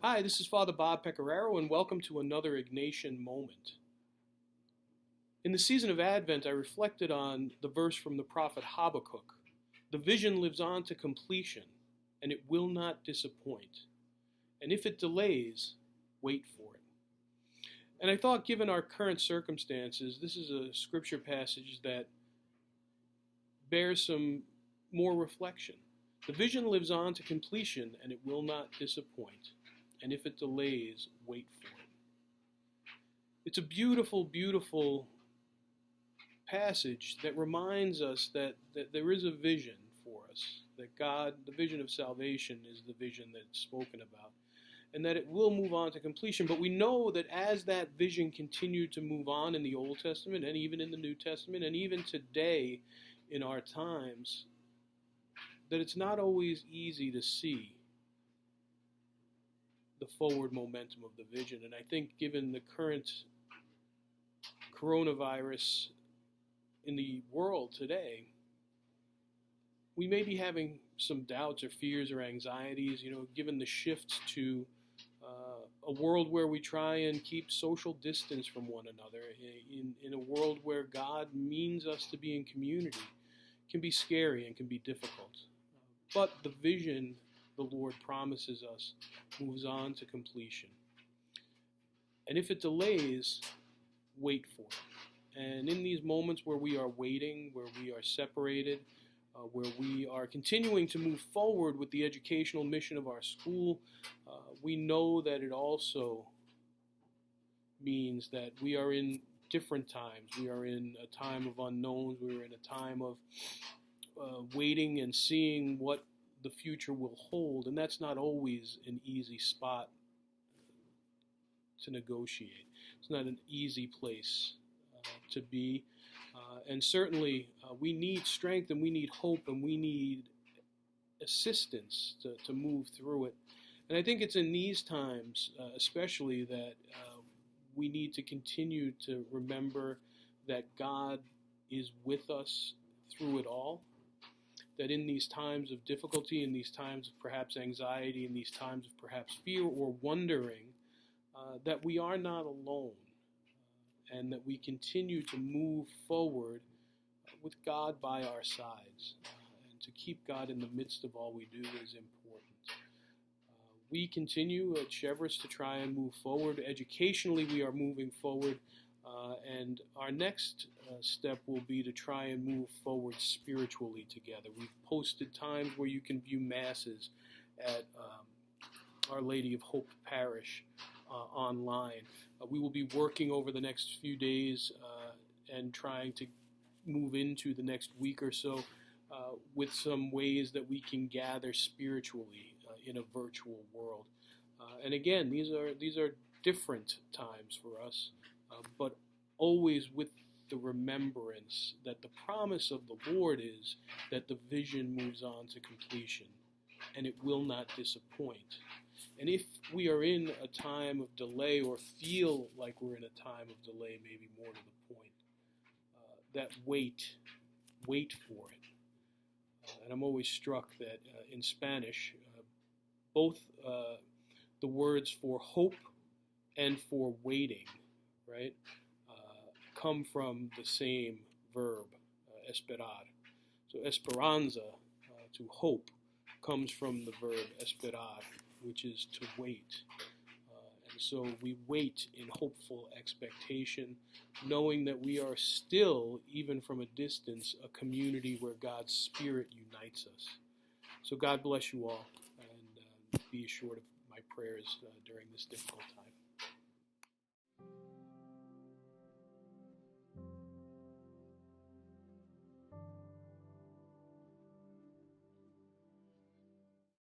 Hi, this is Father Bob Pecoraro, and welcome to another Ignatian Moment. In the season of Advent, I reflected on the verse from the prophet Habakkuk. The vision lives on to completion, and it will not disappoint. And if it delays, wait for it. And I thought, given our current circumstances, this is a scripture passage that bears some more reflection. The vision lives on to completion, and it will not disappoint. And if it delays, wait for it. It's a beautiful, beautiful passage that reminds us that there is a vision for us, that God, the vision of salvation is the vision that's spoken about, and that it will move on to completion. But we know that as that vision continued to move on in the Old Testament and even in the New Testament and even today in our times, that it's not always easy to see the forward momentum of the vision. And I think given the current coronavirus in the world today, we may be having some doubts or fears or anxieties, given the shift to a world where we try and keep social distance from one another, in a world where God means us to be in community, can be scary and can be difficult. But the vision the Lord promises us moves on to completion. And if it delays, wait for it. And in these moments where we are waiting, where we are separated, where we are continuing to move forward with the educational mission of our school, we know that it also means that we are in different times. We are in a time of unknowns. We are in a time of waiting and seeing what the future will hold, and that's not always an easy spot to negotiate. It's not an easy place to be, and certainly we need strength and we need hope and we need assistance to move through it. And I think it's in these times especially that we need to continue to remember that God is with us through it all, that in these times of difficulty, in these times of perhaps anxiety, in these times of perhaps fear or wondering, that we are not alone, and that we continue to move forward with God by our sides. And to keep God in the midst of all we do is important. We continue at Chevrolet to try and move forward. Educationally, we are moving forward. And our next step will be to try and move forward spiritually together. We've posted times where you can view masses at Our Lady of Hope Parish online. We will be working over the next few days and trying to move into the next week or so with some ways that we can gather spiritually in a virtual world. And again, these are different times for us, but always with the remembrance that the promise of the Lord is that the vision moves on to completion and it will not disappoint. And if we are in a time of delay or feel like we're in a time of delay, maybe more to the point, that wait for it. And I'm always struck that in Spanish, both the words for hope and for waiting, right, come from the same verb, esperar. So esperanza, to hope, comes from the verb esperar, which is to wait. And so we wait in hopeful expectation, knowing that we are still, even from a distance, a community where God's Spirit unites us. So God bless you all, and be assured of my prayers during this difficult time.